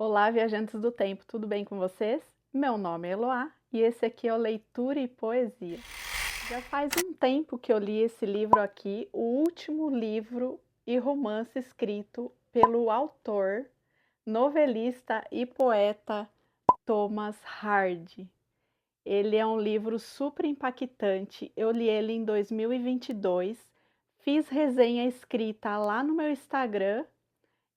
Olá, viajantes do tempo, tudo bem com vocês? Meu nome é Eloá e esse aqui é o Leitura e Poesia. Já faz um tempo que eu li esse livro aqui, o último livro e romance escrito pelo autor, novelista e poeta Thomas Hardy. Ele é um livro super impactante, eu li ele em 2022, fiz resenha escrita lá no meu Instagram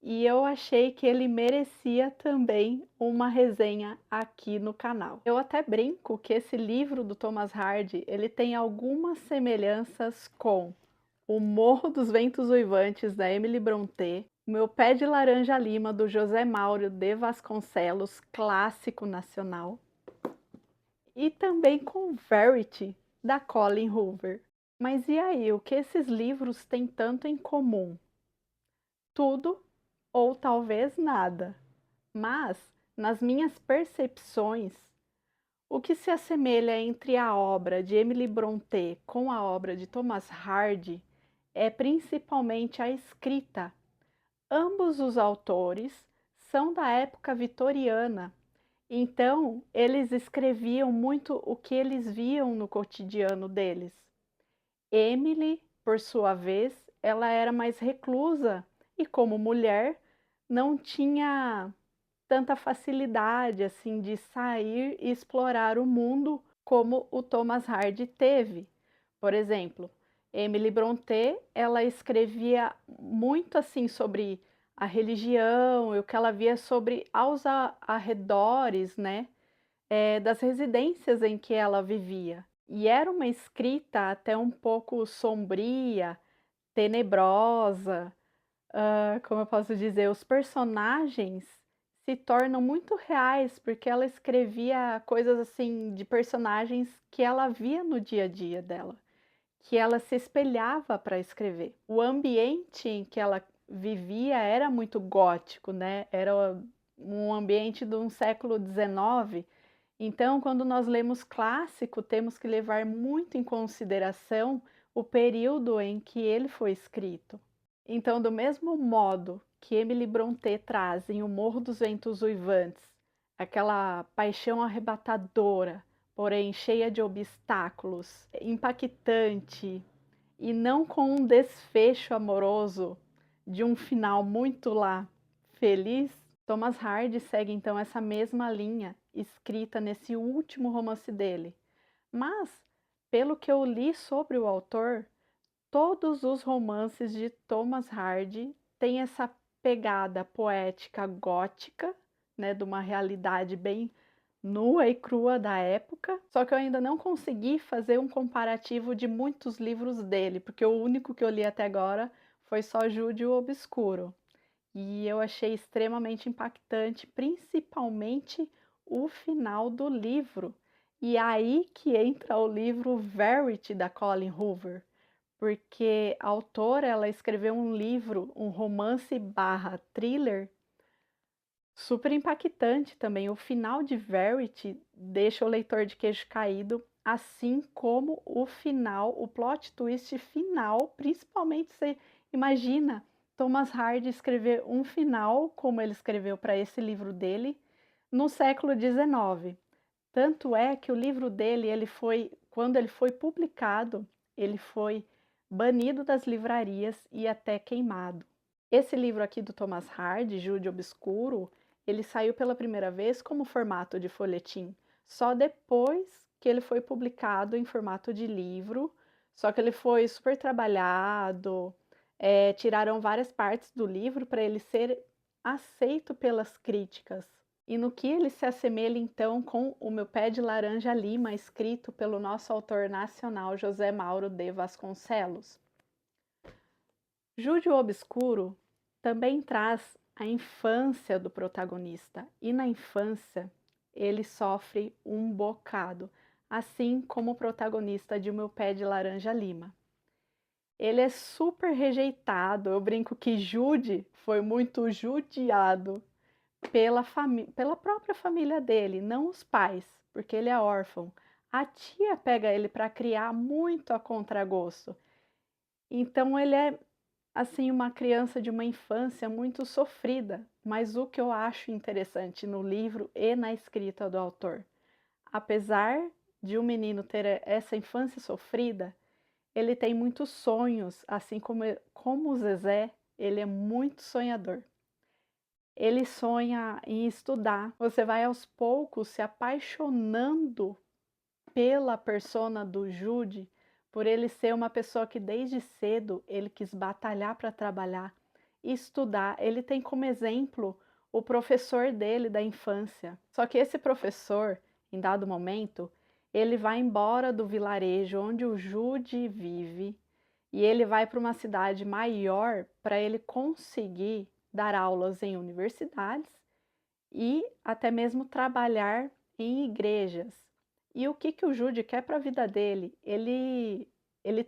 e eu achei que ele merecia também uma resenha aqui no canal. Eu até brinco que esse livro do Thomas Hardy, ele tem algumas semelhanças com O Morro dos Ventos Uivantes, da Emily Brontë, O Meu Pé de Laranja Lima, do José Mauro de Vasconcelos, clássico nacional, e também com Verity, da Colleen Hoover. Mas e aí, o que esses livros têm tanto em comum? Tudo ou talvez nada. Mas, nas minhas percepções, o que se assemelha entre a obra de Emily Brontë com a obra de Thomas Hardy é principalmente a escrita. Ambos os autores são da época vitoriana, então eles escreviam muito o que eles viam no cotidiano deles. Emily, por sua vez, ela era mais reclusa e, como mulher, não tinha tanta facilidade assim de sair e explorar o mundo como o Thomas Hardy teve. Por exemplo, Emily Brontë, ela escrevia muito assim sobre a religião e o que ela via sobre aos arredores, né, das residências em que ela vivia. E era uma escrita até um pouco sombria, tenebrosa, como eu posso dizer, os personagens se tornam muito reais, porque ela escrevia coisas assim de personagens que ela via no dia a dia dela, que ela se espelhava para escrever. O ambiente em que ela vivia era muito gótico, né? Era um ambiente de um século XIX. Então, quando nós lemos clássico, temos que levar muito em consideração o período em que ele foi escrito. Então, do mesmo modo que Emily Brontë traz em O Morro dos Ventos Uivantes aquela paixão arrebatadora, porém cheia de obstáculos, impactante e não com um desfecho amoroso de um final muito lá feliz, Thomas Hardy segue então essa mesma linha escrita nesse último romance dele. Mas, pelo que eu li sobre o autor, todos os romances de Thomas Hardy têm essa pegada poética gótica, né, de uma realidade bem nua e crua da época, só que eu ainda não consegui fazer um comparativo de muitos livros dele, porque o único que eu li até agora foi só Jude o Obscuro. E eu achei extremamente impactante, principalmente o final do livro. E é aí que entra o livro Verity, da Colleen Hoover, porque a autora, ela escreveu um livro, um romance barra thriller, super impactante também. O final de Verity deixa o leitor de queixo caído, assim como o final, o plot twist final, principalmente você imagina Thomas Hardy escrever um final, como ele escreveu para esse livro dele, no século XIX. Tanto é que o livro dele, quando ele foi publicado, ele foi banido das livrarias e até queimado. Esse livro aqui do Thomas Hardy, Jude Obscuro, ele saiu pela primeira vez como formato de folhetim, só depois que ele foi publicado em formato de livro, só que ele foi super trabalhado, tiraram várias partes do livro para ele ser aceito pelas críticas. E no que ele se assemelha então com O Meu Pé de Laranja Lima, escrito pelo nosso autor nacional José Mauro de Vasconcelos. Jude o Obscuro também traz a infância do protagonista, e na infância ele sofre um bocado, assim como o protagonista de O Meu Pé de Laranja Lima. Ele é super rejeitado, eu brinco que Jude foi muito judiado pela própria família dele, não os pais, porque ele é órfão. A tia pega ele para criar muito a contragosto. Então ele é assim uma criança de uma infância muito sofrida, Mas o que eu acho interessante no livro e na escrita do autor, apesar de o menino ter essa infância sofrida, ele tem muitos sonhos, assim como o Zezé, ele é muito sonhador. Ele sonha em estudar. Você vai aos poucos se apaixonando pela persona do Jude, por ele ser uma pessoa que desde cedo ele quis batalhar para trabalhar e estudar. Ele tem como exemplo o professor dele da infância. Só que esse professor, em dado momento, ele vai embora do vilarejo onde o Jude vive e ele vai para uma cidade maior para ele conseguir dar aulas em universidades e até mesmo trabalhar em igrejas. E o que que o Jude quer para a vida dele? Ele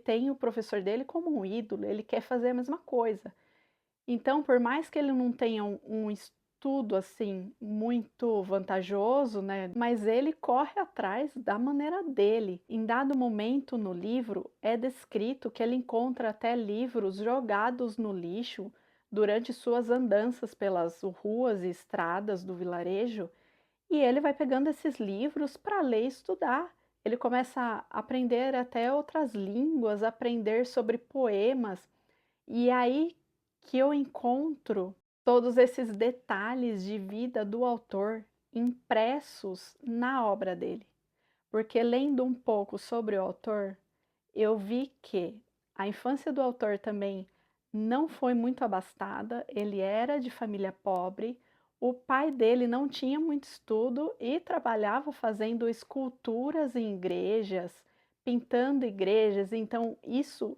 tem o professor dele como um ídolo, ele quer fazer a mesma coisa. Então, por mais que ele não tenha um estudo assim muito vantajoso, né, mas ele corre atrás da maneira dele. Em dado momento no livro é descrito que ele encontra até livros jogados no lixo durante suas andanças pelas ruas e estradas do vilarejo, e ele vai pegando esses livros para ler e estudar. Ele começa a aprender até outras línguas, aprender sobre poemas, e aí que eu encontro todos esses detalhes de vida do autor impressos na obra dele. Porque lendo um pouco sobre o autor, eu vi que a infância do autor também não foi muito abastada, ele era de família pobre, o pai dele não tinha muito estudo e trabalhava fazendo esculturas em igrejas, pintando igrejas, então isso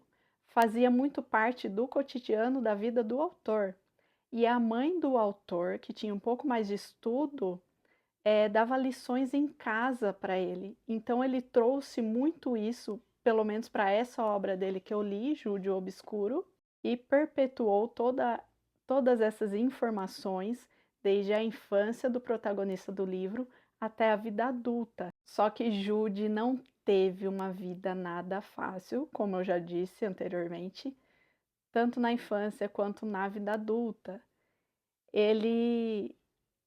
fazia muito parte do cotidiano da vida do autor. E a mãe do autor, que tinha um pouco mais de estudo, dava lições em casa para ele. Então ele trouxe muito isso, pelo menos para essa obra dele que eu li, Jude o Obscuro, e perpetuou todas essas informações desde a infância do protagonista do livro até a vida adulta. Só que Jude não teve uma vida nada fácil, como eu já disse anteriormente, tanto na infância quanto na vida adulta. Ele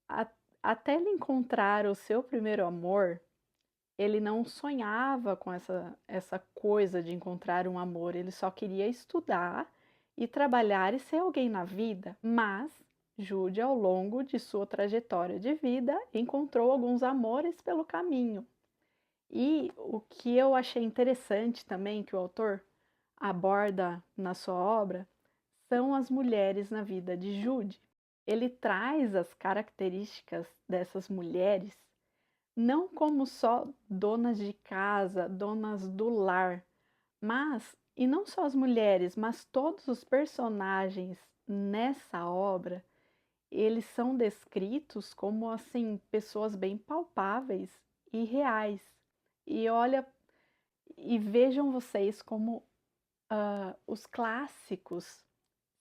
a Até ele encontrar o seu primeiro amor, ele não sonhava com essa coisa de encontrar um amor, ele só queria estudar e trabalhar e ser alguém na vida. Mas Jude, ao longo de sua trajetória de vida, encontrou alguns amores pelo caminho. E o que eu achei interessante também que o autor aborda na sua obra são as mulheres na vida de Jude. Ele traz as características dessas mulheres não como só donas de casa, donas do lar, mas, e não só as mulheres, mas todos os personagens nessa obra, eles são descritos como assim pessoas bem palpáveis e reais. E olha, e vejam vocês como os clássicos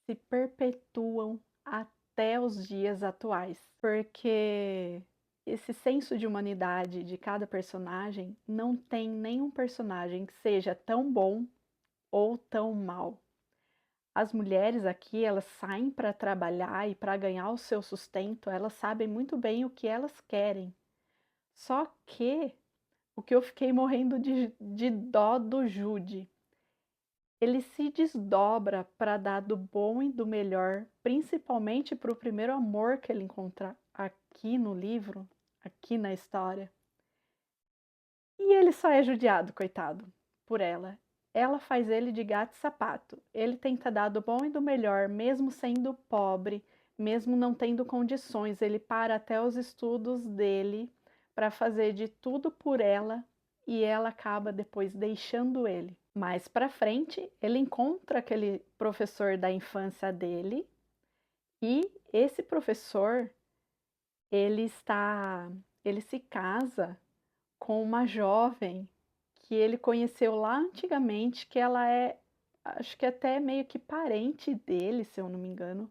se perpetuam até os dias atuais, porque esse senso de humanidade de cada personagem não tem nenhum personagem que seja tão bom ou tão mal. As mulheres aqui, elas saem para trabalhar e para ganhar o seu sustento, elas sabem muito bem o que elas querem. Só que o que eu fiquei morrendo de dó do Jude, ele se desdobra para dar do bom e do melhor, principalmente para o primeiro amor que ele encontra aqui no livro, aqui na história. E ele só é judiado, coitado, por ela. Ela faz ele de gato e sapato. Ele tenta dar do bom e do melhor, mesmo sendo pobre, mesmo não tendo condições. Ele para até os estudos dele para fazer de tudo por ela e ela acaba depois deixando ele. Mais para frente, ele encontra aquele professor da infância dele e esse professor, ele se casa com uma jovem que ele conheceu lá antigamente, que ela é, acho que até meio que parente dele, se eu não me engano.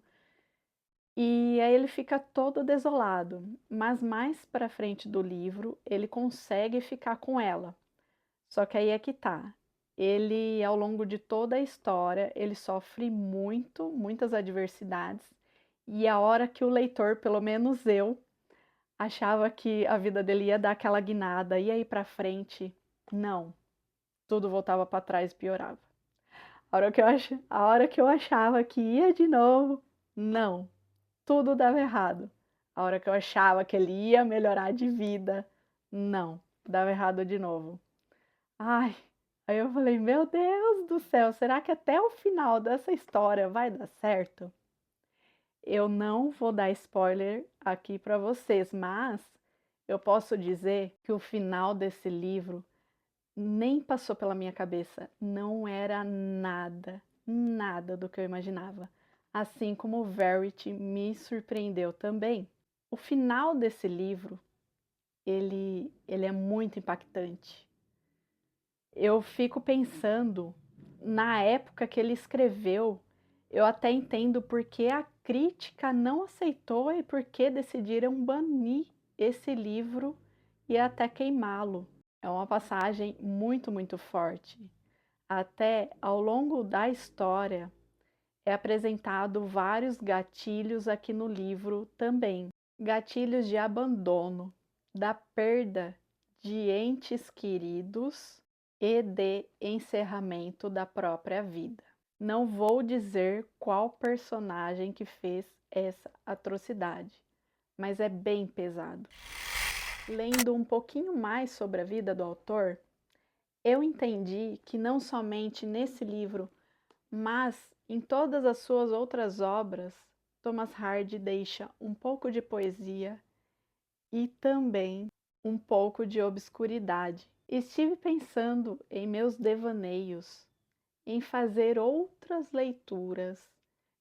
E aí ele fica todo desolado, mas mais para frente do livro, ele consegue ficar com ela. Só que aí é que tá. Ele, ao longo de toda a história, ele sofre muito, muitas adversidades, E a hora que o leitor, pelo menos eu, achava que a vida dele ia dar aquela guinada, ia ir pra frente, não, tudo voltava para trás e piorava. A hora que eu achava que ia de novo, não, tudo dava errado. A hora que eu achava que ele ia melhorar de vida, não, dava errado de novo. Ai, aí eu falei, meu Deus do céu, será que até o final dessa história vai dar certo? Eu não vou dar spoiler aqui para vocês, mas eu posso dizer que o final desse livro nem passou pela minha cabeça, não era nada, nada do que eu imaginava. Assim como o Verity me surpreendeu também. O final desse livro, ele é muito impactante. Eu fico pensando, na época que ele escreveu, eu até entendo porque a crítica não aceitou e porque decidiram banir esse livro e até queimá-lo. É uma passagem muito, muito forte. Até ao longo da história é apresentado vários gatilhos aqui no livro também. Gatilhos de abandono, da perda de entes queridos e de encerramento da própria vida. Não vou dizer qual personagem que fez essa atrocidade, mas é bem pesado. Lendo um pouquinho mais sobre a vida do autor, eu entendi que não somente nesse livro, mas em todas as suas outras obras, Thomas Hardy deixa um pouco de poesia e também um pouco de obscuridade. Estive pensando em meus devaneios, em fazer outras leituras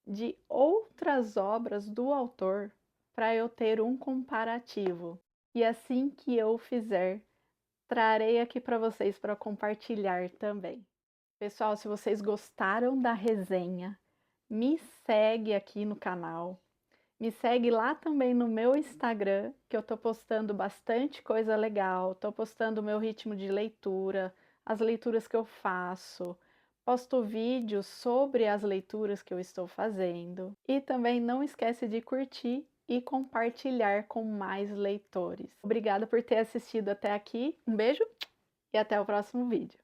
de outras obras do autor para eu ter um comparativo. E assim que eu fizer, trarei aqui para vocês para compartilhar também. Pessoal, se vocês gostaram da resenha, me segue aqui no canal. Me segue lá também no meu Instagram, que eu tô postando bastante coisa legal. Tô postando o meu ritmo de leitura, as leituras que eu faço. Posto vídeos sobre as leituras que eu estou fazendo. E também não esquece de curtir e compartilhar com mais leitores. Obrigada por ter assistido até aqui. Um beijo e até o próximo vídeo.